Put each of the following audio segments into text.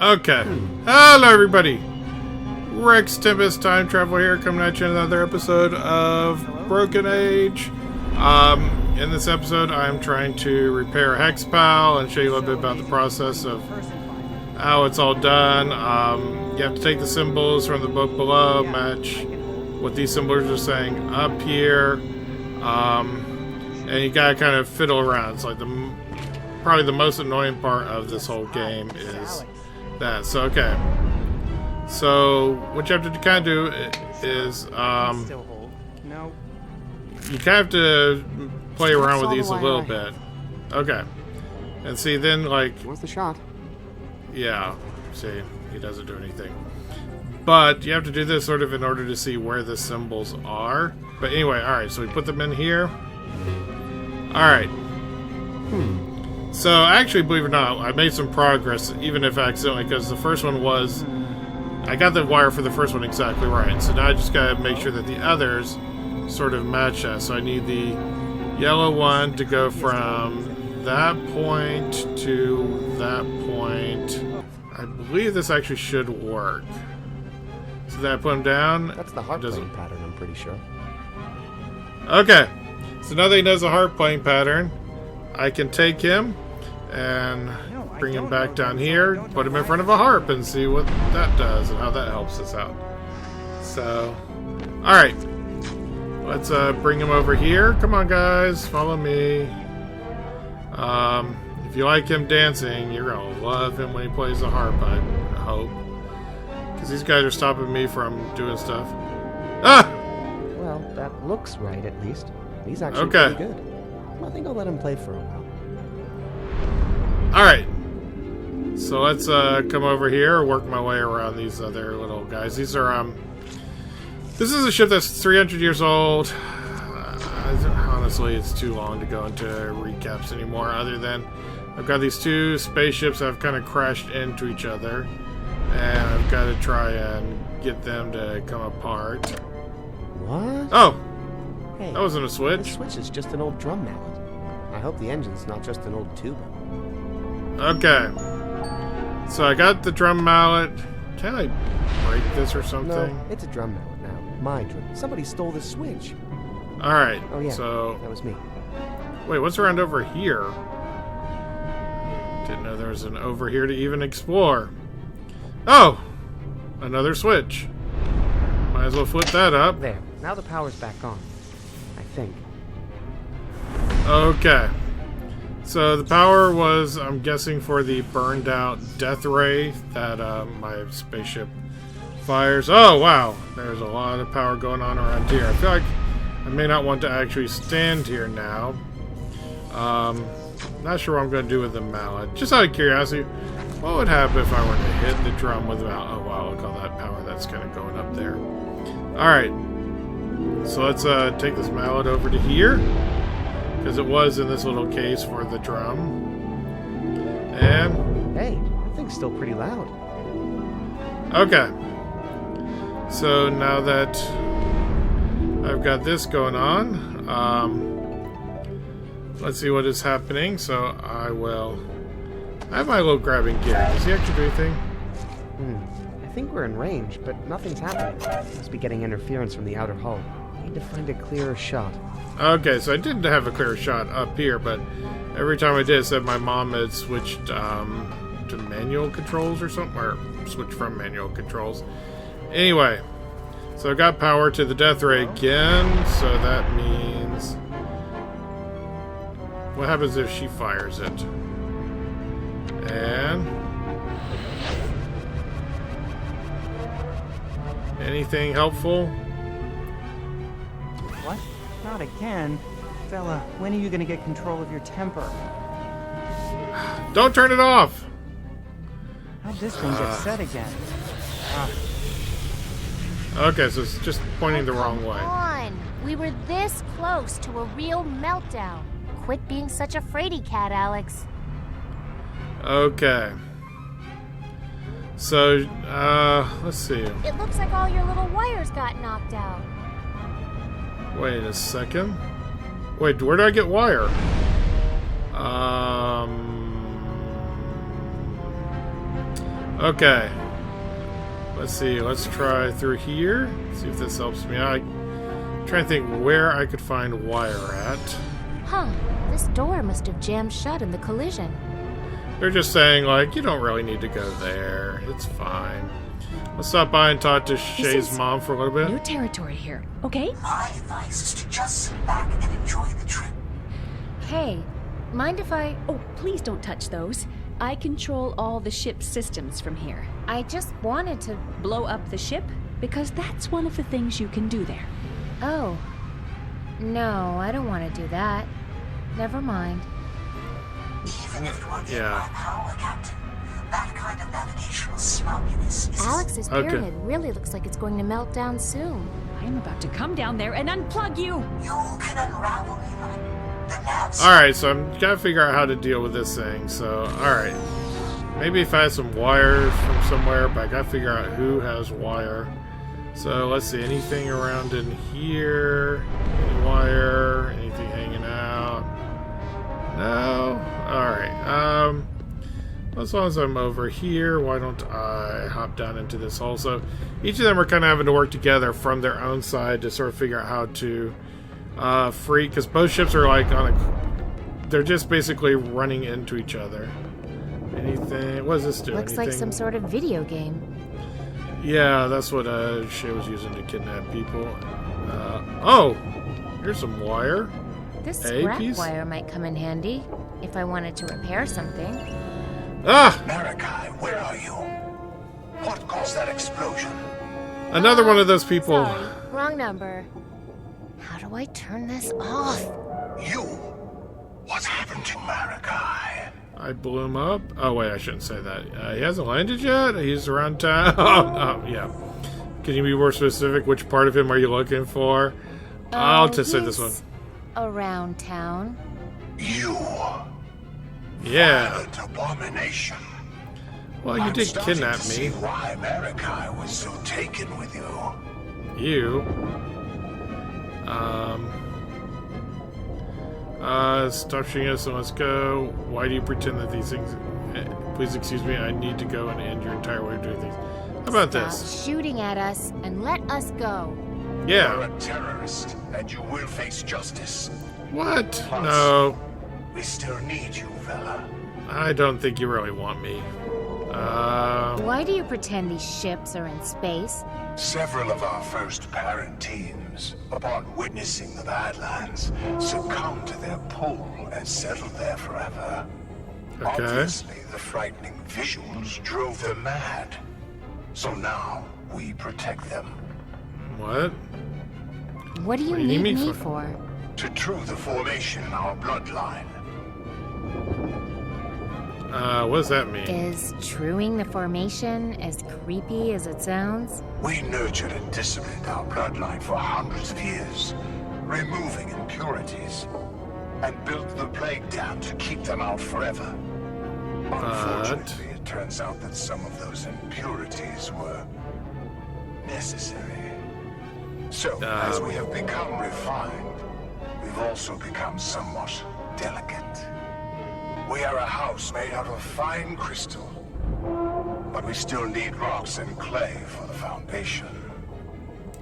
Okay. Hello, everybody. RexTempus time travel here, coming at you in another episode of Broken Age. In this episode, I'm trying to repair a hex pal and show you a little bit about the process of how it's all done. You have to take the symbols from the book below, match what these symbols are saying up here, and you gotta kind of fiddle around. It's like probably the most annoying part of this whole game is that. So okay, so what you have to kind of do is you kind of have to play around with these a little bit. Okay, and see then like what's the shot? Yeah, see, he doesn't do anything. But you have to do this sort of in order to see where the symbols are. But anyway, alright, so we put them in here. Alright. So actually, believe it or not, I made some progress, even if accidentally, because the first one was... I got the wire for the first one exactly right. So now I just gotta make sure that the others sort of match that. So I need the yellow one to go from that point to that point. I believe this actually should work. So then I put him down. That's the heart playing pattern, I'm pretty sure. Okay. So now that he knows the heart playing pattern, I can take him and bring him back down here, put him in front of a harp and see what that does and how that helps us out. So, alright. Let's bring him over here. Come on, guys. Follow me. If you like him dancing, you're going to love him when he plays the harp, I hope. Because these guys are stopping me from doing stuff. Ah! Well, that looks right, at least. He's actually pretty good. I think I'll let him play for a while. Alright. So let's come over here, work my way around these other little guys. These are, this is a ship that's 300 years old. Honestly, it's too long to go into recaps anymore, other than I've got these two spaceships that have kind of crashed into each other. And I've got to try and get them to come apart. What? Oh! Hey, that wasn't a switch. The switch is just an old drum mallet. I hope the engine's not just an old tube. Okay. So I got the drum mallet. Can I break this or something? No, it's a drum mallet now. My drum. Somebody stole the switch. Alright. Oh yeah, so that was me. Wait, what's around over here? Didn't know there was an over here to even explore. Oh! Another switch. Might as well flip that up. There. Now the power's back on. I think. Okay. So the power was, I'm guessing, for the burned out death ray that my spaceship fires. Oh, wow. There's a lot of power going on around here. I feel like I may not want to actually stand here now. Not sure what I'm going to do with the mallet. Just out of curiosity, what would happen if I were to hit the drum with the mallet? Oh, wow, look at all that power that's kind of going up there. Alright. So let's take this mallet over to here. Because it was in this little case for the drum. And... hey, that thing's still pretty loud. Okay. So now that I've got this going on, let's see what is happening. So I have my little grabbing gear. Does he actually do anything? I think we're in range, but nothing's happening. Must be getting interference from the outer hull. Need to find a clearer shot. Okay, so I did have a clear shot up here, but every time I did, it said my mom had switched to manual controls or something, or switched from manual controls. Anyway, so I got power to the death ray again, so that means... what happens if she fires it? And... anything helpful? What? Not again. Vella, when are you gonna get control of your temper? Don't turn it off! How'd this thing get set again? Okay, so it's just pointing the wrong way. Come on! We were this close to a real meltdown. Quit being such a fraidy cat, Alex. Okay. So, let's see. It looks like all your little wires got knocked out. Wait a second. Wait, where do I get wire? Okay. Let's see. Let's try through here. See if this helps me out. I'm trying to think where I could find wire at. Huh. This door must have jammed shut in the collision. They're just saying, like, you don't really need to go there. It's fine. Let's stop by and talk to Shay's mom for a little bit. New territory here, okay? My advice is to just sit back and enjoy the trip. Hey, mind if I... Oh, please don't touch those. I control all the ship's systems from here. I just wanted to... Blow up the ship? Because that's one of the things you can do there. Oh. No, I don't want to do that. Never mind. Even if it were in Yeah. my power, Captain, that kind of navigational snobiness is... Alex's Okay. pyramid really looks like it's going to melt down soon. I'm about to come down there and unplug you! You can unravel me like the nabs. Alright, so I'm gotta figure out how to deal with this thing. So, alright. Maybe if I had some wire from somewhere, but I gotta figure out who has wire. So, let's see. Anything around in here? Any wire? Anything hanging out? No? Alright. As long as I'm over here, why don't I hop down into this hole? So, each of them are kind of having to work together from their own side to sort of figure out how to free, because both ships are like on a... They're just basically running into each other. Anything... What does this do? Looks like some sort of video game. Yeah, that's what Shay was using to kidnap people. Oh! Here's some wire. This Hey, scrap piece? wire might come in handy if I wanted to repair something. Ah! Malachi, where are you? What caused that explosion? Another one of those people. Sorry, wrong number. How do I turn this off? You? What's happened to Malachi? I blew him up. Oh, wait, I shouldn't say that. He hasn't landed yet? He's around town? Oh, yeah. Can you be more specific? Which part of him are you looking for? I'll just say this one. He's around town. You. Yeah. Violent abomination. Well, you did starting kidnap to see me. why Malachi was so taken with you. You. Stop shooting us and let's go. Why do you pretend that these things... Please excuse me, I need to go and end your entire way of doing things. How about Stop this? shooting at us and let us go. You're Yeah. a terrorist, and you will face justice. What? No. We still need you, Vella. I don't think you really want me. Why do you pretend these ships are in space? Several of our first parent teams, upon witnessing the Badlands, succumbed to their pull and settled there forever. Okay. Obviously, the frightening visuals drove them mad. So now, we protect them. What? What do you What do you need need me me for? for? To true the formation in our bloodline. What does that mean? Is truing the formation as creepy as it sounds? We nurtured and disciplined our bloodline for hundreds of years, removing impurities, and built the plague dam to keep them out forever. Unfortunately, it turns out that some of those impurities were necessary. So, as we have become refined, we've also become somewhat delicate. We are a house made out of fine crystal, but we still need rocks and clay for the foundation.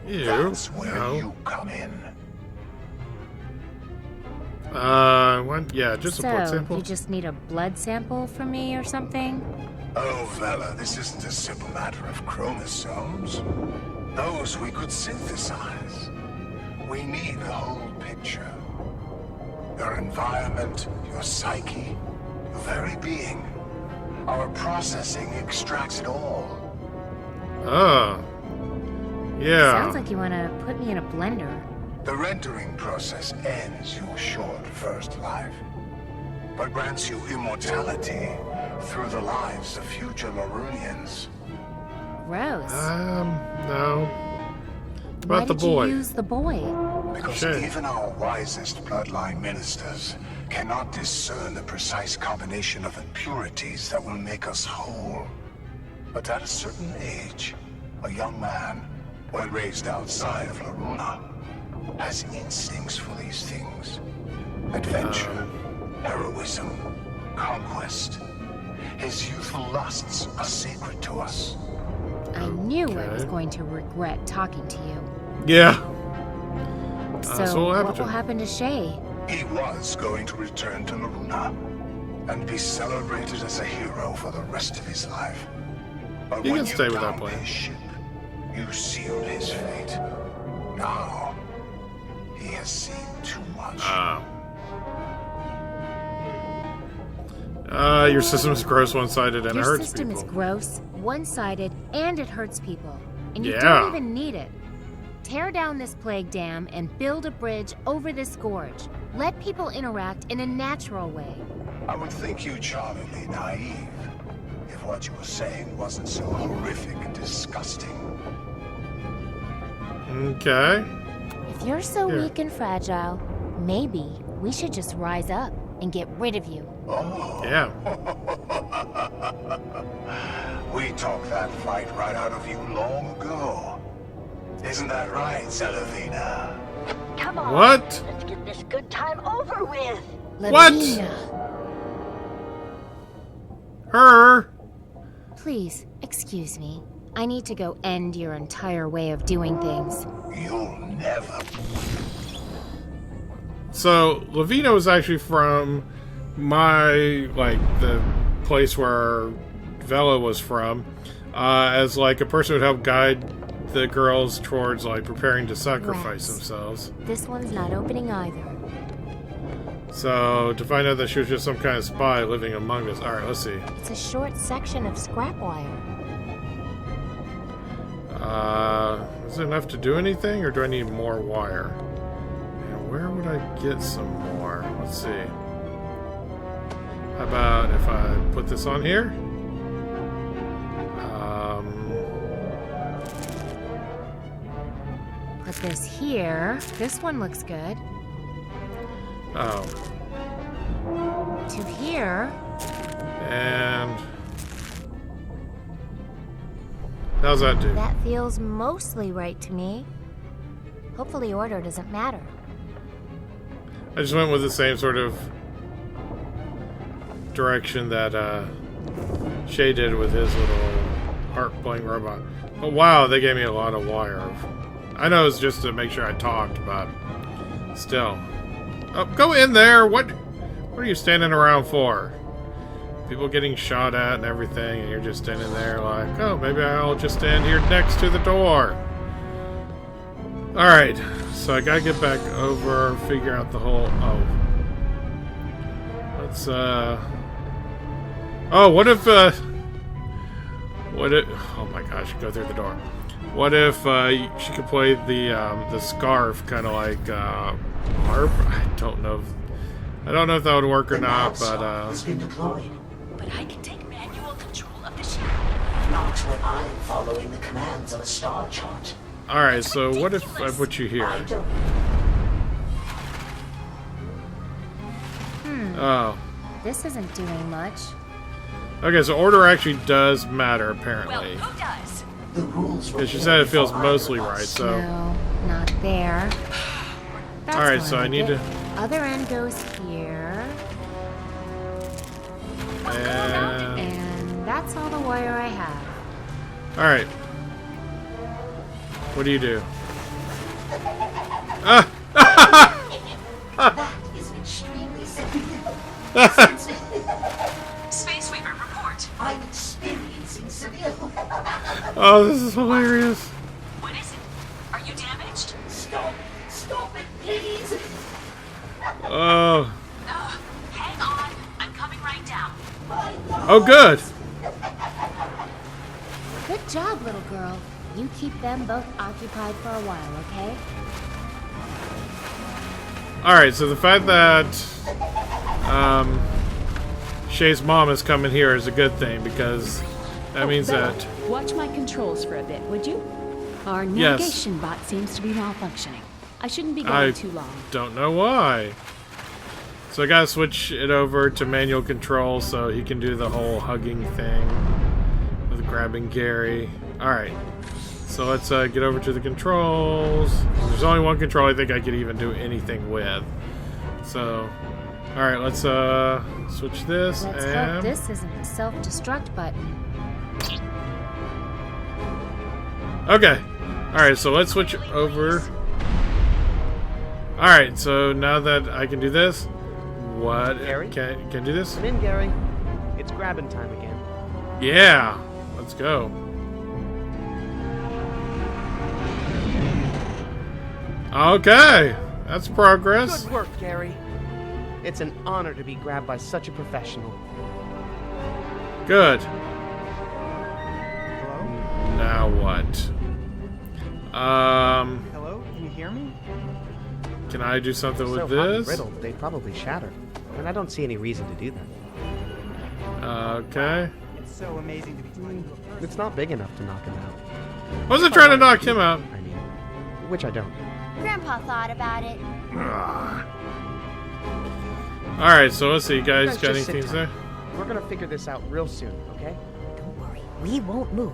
Ew. That's where No. you come in. What? Yeah, just a blood So, sample. you just need a blood sample from me or something? Oh, Vella, this isn't a simple matter of chromosomes. Those we could synthesize. We need the whole picture. Your environment, your psyche, your very being. Our processing extracts it all. Oh. Yeah. Sounds like you want to put me in a blender. The rendering process ends your short first life, but grants you immortality through the lives of future Larunians. Gross. No. Why About the did boy. you use the boy? Because Sure. even our wisest bloodline ministers cannot discern the precise combination of impurities that will make us whole. But at a certain age, a young man, when raised outside of Laruna, has instincts for these things. Adventure, heroism, conquest. His youthful lusts are sacred to us. I knew I was Okay. going to regret talking to you. Yeah. So, what happened what to will him? happen to Shay? He was going to return to Laruna and be celebrated as a hero for the rest of his life. But He when can you stay with that downed plan. his ship, you sealed his fate. Now, he has seen too much. Your system is gross, one-sided, and Your hurts system people. is gross, one-sided, and it hurts people. And you Yeah. don't even need it. Tear down this plague dam and build a bridge over this gorge. Let people interact in a natural way. I would think you charmingly naive if what you were saying wasn't so horrific and disgusting. Okay. If you're so Here. weak and fragile, maybe we should just rise up and get rid of you. Oh, Yeah. we talked that fight right out of you long ago. Isn't that right, Zelevina? Come on. What? Let's get this good time over with. What? Lavina, Her. please, excuse me. I need to go end your entire way of doing things. You'll never. So, Lavina was actually from the place where Vella was from, as like a person who would help guide the girls towards like preparing to sacrifice Rats. themselves. This one's not opening either. So, to find out that she was just some kind of spy living among us. Alright, let's see. It's a short section of scrap wire. Is it enough to do anything, or do I need more wire? And where would I get some more? Let's see. How about if I put this on here? Put this here. This one looks good. Oh. To here. And... how's that do? That feels mostly right to me. Hopefully order doesn't matter. I just went with the same sort of direction that Shay did with his little harp-playing robot. But wow, they gave me a lot of wire. I know it's just to make sure I talked, but still. Oh, go in there! What are you standing around for? People getting shot at and everything, and you're just standing there like, oh, maybe I'll just stand here next to the door. Alright, so I gotta get back over, figure out the whole... oh. Let's, oh, what if, oh my gosh, go through the door. What if, she could play the scarf, kind of like, harp? I don't know if that would work or not, but, has been deployed. But I can take manual control of the ship. Not when I'm following the commands of a star chart. alright, so what if I put you here? I don't. Oh. This isn't doing much. Okay, so order actually does matter, Well, apparently. who does? The rules were Because she said it feels for mostly either of right, us. so... No, not there. That's Alright, one so I like need it. to... Other end goes here. And... And that's all the wire I have. alright. What do you do? Ah! That is extremely severe. Space Sweeper, report. I'm experiencing severe. Oh, this is hilarious. What is it? Are you damaged? Stop. Stop it, please. Oh. Oh, hang on. I'm coming right down. Oh, good. Good job, little girl. You keep them both occupied for a while, okay? Alright, so the fact that Shay's mom is coming here is a good thing, because that means Bella, that... watch my controls for a bit, would you? Our Yes. navigation bot seems to be malfunctioning. I shouldn't be I going too long. don't know why. So I gotta switch it over to manual control so he can do the whole hugging thing with grabbing Gary. Alright. So let's get over to the controls. There's only one control I think I could even do anything with. So Alright, let's switch this Let's and... hope this isn't the self-destruct button. Okay. Alright, so let's switch over. Alright, so now that I can do this, what? Gary? Can I do this? Come in, Gary. It's grabbing time again. Yeah, let's go. Okay, that's progress. Good work, Gary. It's an honor to be grabbed by such a professional. Good. Hello? Now what? Hello? Can you hear me? Can I do something with So hot and this? brittle, they'd probably shatter. And I don't see any reason to do that. Okay. It's so amazing to be talking to a person. It's not big enough to knock him out. I wasn't trying to knock him out. I mean, which I don't. Grandpa thought about it. Alright, so let's see, you guys Guys, got just sit anything to tight. say? We're gonna figure this out real soon, okay? Don't worry, we won't move.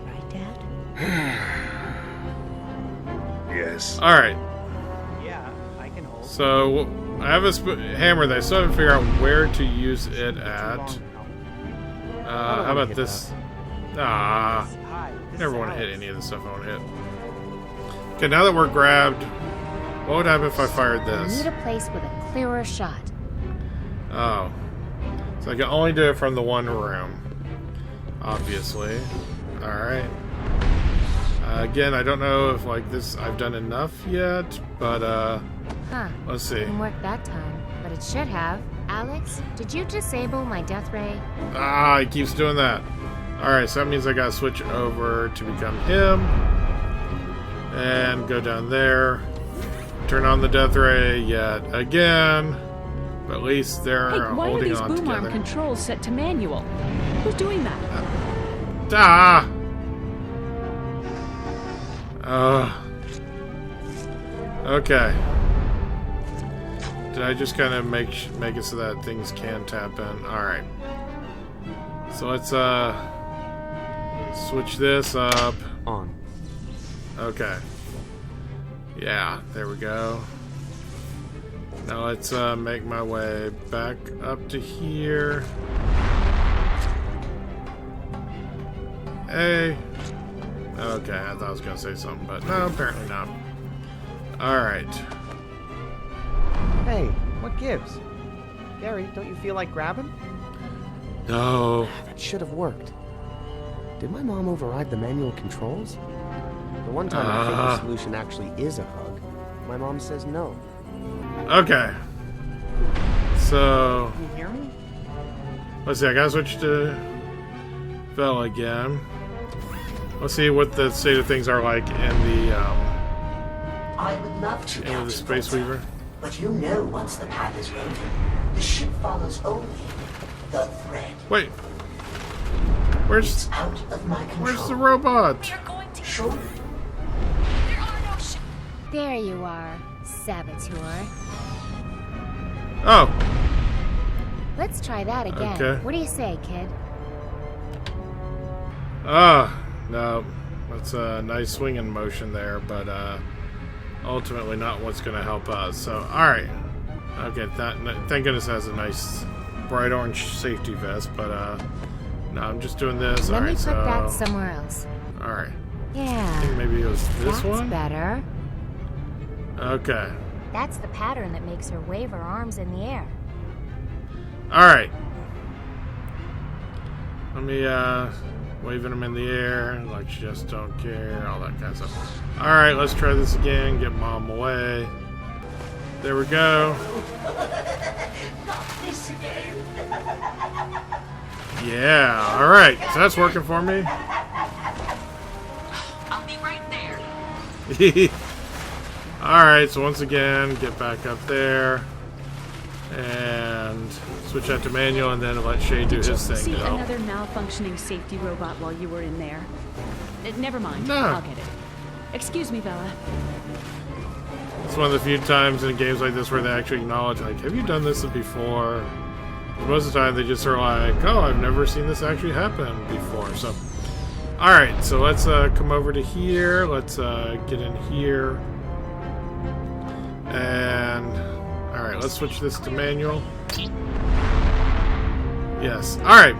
Right, Dad? Yes. Alright, Yeah, I can hold. so I have a hammer that I still haven't figured out where to use it Too at. long now. How wanna about hit this? Ah, Hi, this never is want to hit Alex. any of the stuff I want to hit. Okay, now that we're grabbed, what would happen if I fired I this? need a place with a clearer shot. Oh. So I can only do it from the one room. Obviously. Alright. Again, I don't know if like this I've done enough yet, but Huh. let's see. Didn't work that time, but it should have. Alex, did you disable my death ray? Ah, he keeps doing that. Alright, so that means I gotta switch over to become him. And go down there. Turn on the death ray yet again. But at least they're Hey, why are holding these on boom arm together. controls set to manual? Who's doing that? Ah! Okay. Did I just kind of make it so that things can tap in? Alright. So let's switch this up. On. Okay. Yeah, there we go. Now let's make my way back up to here. Hey. Okay, I thought I was gonna say something, but no, apparently not. Alright. Hey, what gives? Gary, don't you feel like grabbing? No. That should have worked. Did my mom override the manual controls? The one time I think the solution actually is a hug, my mom says no. Okay. So, Can you hear me? let's see, I gotta switch to Vella again. Let's see what the state of things are like in the, I would love to, in Captain the Space Volta, Weaver. but you know once the path is woven, the ship follows only the thread. Wait. Where's It's out of my control. where's the robot? We're going to. Sure. There are no ships. There you are, saboteur. Oh, Let's try that again. Okay. What do you say, kid? no. That's a nice swinging motion there, but ultimately not what's going to help us. So, alright. Okay, thank goodness it has a nice bright orange safety vest, but no, I'm just doing this. Let me Alright, put so... that somewhere else. Alright. I Yeah, think maybe it was this that's one? better. Okay. That's the pattern that makes her wave her arms in the air. Alright. Let me, waving them in the air, like you just don't care, all that kind of stuff. Alright, let's try this again, get Mom away. There we go. Not this again. Yeah, alright, so that's working for me. I'll be right there. Alright, so once again, get back up there. And switch out to manual, and then let Shay do Did you his thing. see You know? another malfunctioning safety robot while you were in there? Never mind. No. I'll get it. Excuse me, Bella. It's one of the few times in games like this where they actually acknowledge, like, have you done this before? Most of the time, they just are like, oh, I've never seen this actually happen before. So, alright, so let's come over to here. Let's get in here. And, Alright, let's switch this to manual. Yes. Alright.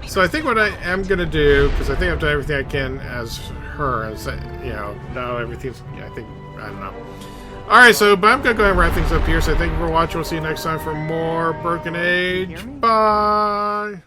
So I think what I am going to do, because I think I've done everything I can as her, as you know, now everything's, I don't know. Alright, so, but I'm going to go ahead and wrap things up here, so thank you for watching. We'll see you next time for more Broken Age. Bye!